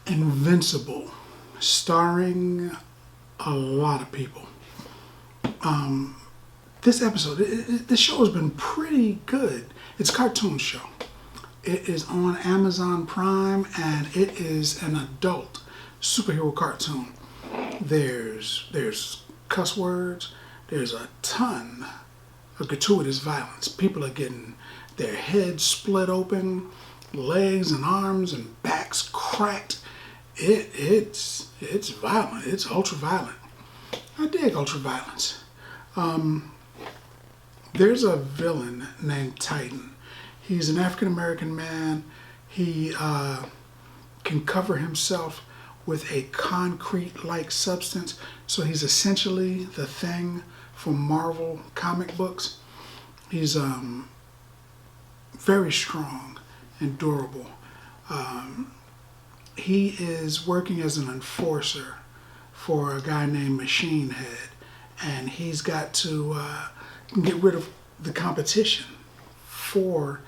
Invincible, starring a lot of people. This episode, this show has been pretty good. It's a cartoon show. It is on Amazon Prime, and it is an adult superhero cartoon. There's cuss words. There's a ton of gratuitous violence. People are getting their heads split open, legs and arms and backs cracked. It's violent. It's ultra violent. I dig ultra violence. There's a villain named Titan. He's an African American man. He can cover himself with a concrete-like substance, so he's essentially the Thing from Marvel comic books. He's very strong and durable. He is working as an enforcer for a guy named Machine Head, and he's got to get rid of the competition for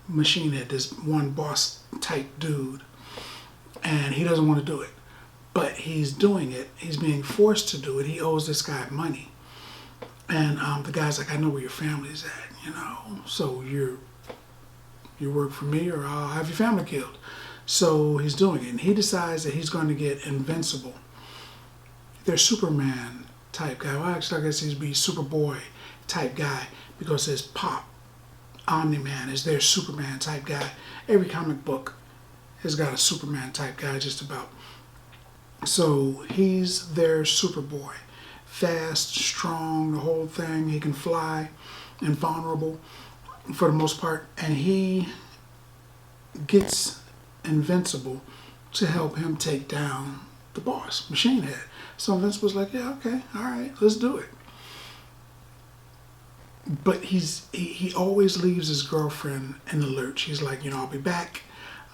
Machine Head, this one boss type dude, and he doesn't want to do it, but he's doing it. He's being forced to do it. He owes this guy money, and the guy's like, I know where your family's at, so you work for me or I'll have your family killed. So he's doing it, and he decides that he's going to get Invincible, their Superman type guy. Well, actually, I guess he'd be Superboy type guy, because his pop, Omni-Man, is their Superman type guy. Every comic book has got a Superman type guy, just about. So he's their Superboy. Fast, strong, the whole thing. He can fly, invulnerable for the most part. And he gets Invincible to help him take down the boss, Machine Head. So Invincible's like, yeah, okay, all right, let's do it. But he always leaves his girlfriend in the lurch. He's like, I'll be back.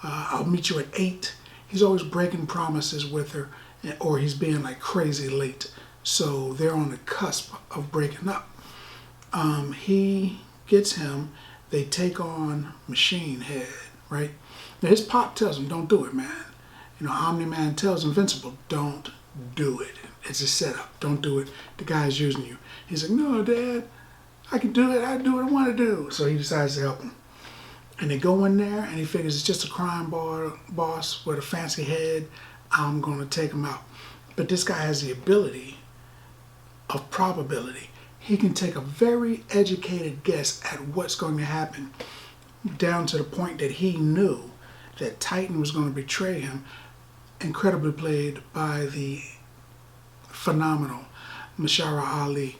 I'll meet you at 8. He's always breaking promises with her, or he's being like crazy late. So they're on the cusp of breaking up. He gets him. They take on Machine Head, right? Now his pop tells him, don't do it, man. Omni-Man tells Invincible, don't do it. It's a setup. Don't do it. The guy's using you. He's like, no, Dad. I can do it. I do what I want to do. So he decides to help him. And they go in there, and he figures it's just a crime boss with a fancy head. I'm going to take him out. But this guy has the ability of probability. He can take a very educated guess at what's going to happen, down to the point that he knew that Titan was going to betray him, incredibly played by the phenomenal Mahershala Ali.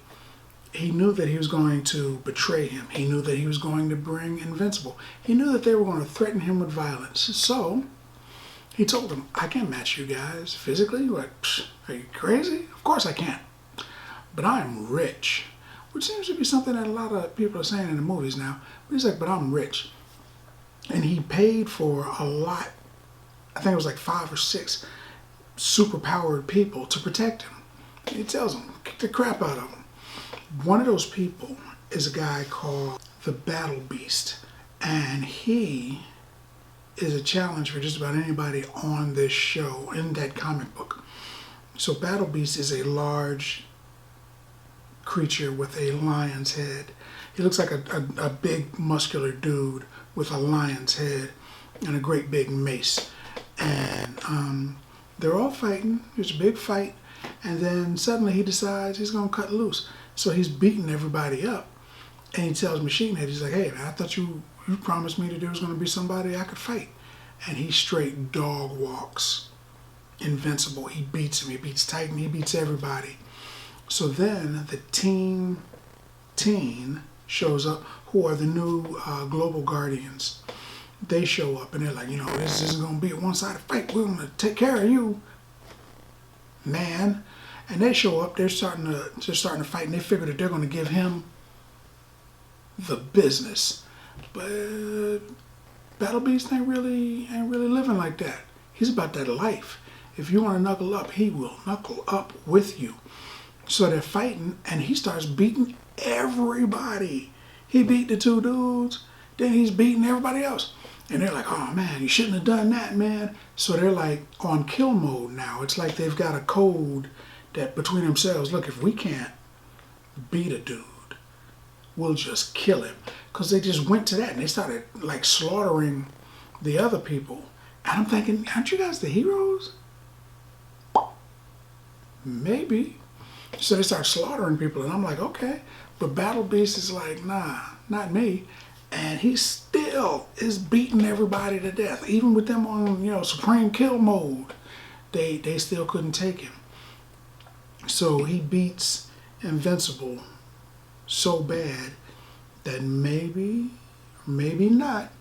He knew that he was going to betray him. He knew that he was going to bring Invincible. He knew that they were going to threaten him with violence. So he told them, I can't match you guys physically. What? Are you crazy? Of course I can't. But I'm rich, which seems to be something that a lot of people are saying in the movies now. But he's like, but I'm rich. And he paid for a lot, I think it was like 5 or 6 superpowered people to protect him. He tells them, kick the crap out of him. One of those people is a guy called the Battle Beast, and he is a challenge for just about anybody on this show, in that comic book. So Battle Beast is a large creature with a lion's head. He looks like a big muscular dude with a lion's head and a great big mace. And they're all fighting. There's a big fight, and then suddenly he decides he's going to cut loose. So he's beating everybody up, and he tells Machine Head, he's like, hey, man, I thought you promised me that there was going to be somebody I could fight. And he straight dog walks Invincible. He beats him. He beats Titan. He beats everybody. So then the Teen shows up, who are the new Global Guardians. They show up, and they're like, this isn't going to be a one-sided fight. We're going to take care of you, man. And they show up, they're starting to fight, and they figure that they're going to give him the business. But Battle Beast ain't really living like that. He's about that life. If you want to knuckle up, he will knuckle up with you. So they're fighting, and he starts beating everybody. He beat the 2 dudes. then he's beating everybody else. And they're like, oh man, you shouldn't have done that, man. So they're like on kill mode now. It's like they've got a code that between themselves, look, if we can't beat a dude, we'll just kill him. Because they just went to that and they started like slaughtering the other people. And I'm thinking, aren't you guys the heroes? Maybe. So they start slaughtering people and I'm like, okay. But Battle Beast is like, nah, not me. And he still is beating everybody to death. Even with them on, supreme kill mode, they still couldn't take him. So he beats Invincible so bad that maybe not,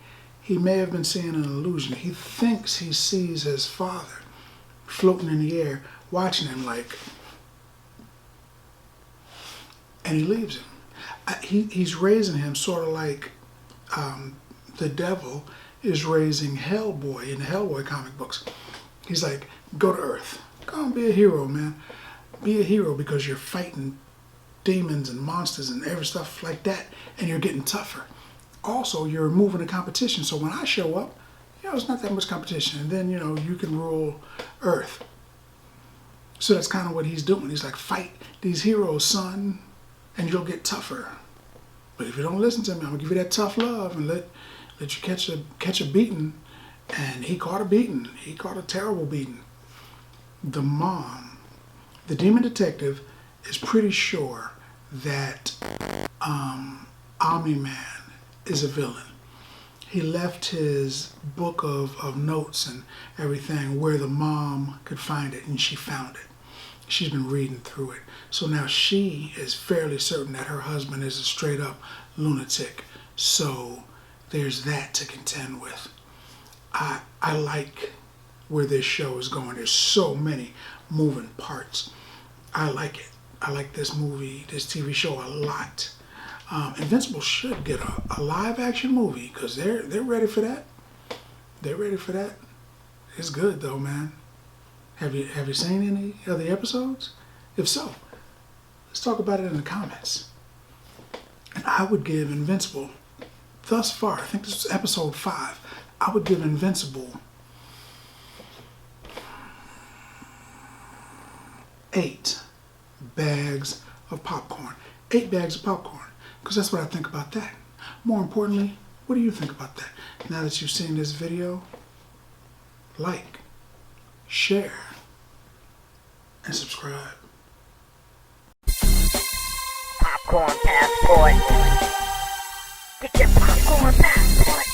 he may have been seeing an illusion. He thinks he sees his father floating in the air, watching him like, and he leaves him. He's raising him sort of like the devil is raising Hellboy in the Hellboy comic books. He's like, go to Earth. Go and be a hero, man. Be a hero because you're fighting demons and monsters and every stuff like that, and you're getting tougher. Also, you're removing the competition. So when I show up, it's not that much competition. And then, you can rule Earth. So that's kind of what he's doing. He's like, fight these heroes, son, and you'll get tougher. But if you don't listen to me, I'm gonna give you that tough love and let you catch a beating. And he caught a beating. He caught a terrible beating. The mom, the demon detective, is pretty sure that Omni-Man is a villain. He left his book of notes and everything where the mom could find it, and she found it. She's been reading through it. So now she is fairly certain that her husband is a straight up lunatic. So there's that to contend with. I like where this show is going. There's so many moving parts. I like it. I like this movie, this TV show a lot. Invincible should get a live action movie because they're ready for that. They're ready for that. It's good though, man. Have you seen any of the episodes? If so, let's talk about it in the comments. And I would give Invincible, thus far, I think this is episode 5, I would give Invincible 8 bags of popcorn. 8 bags of popcorn. Because that's what I think about that. More importantly, what do you think about that? Now that you've seen this video, like, share, and subscribe. Popcorn passport. Get your popcorn passport.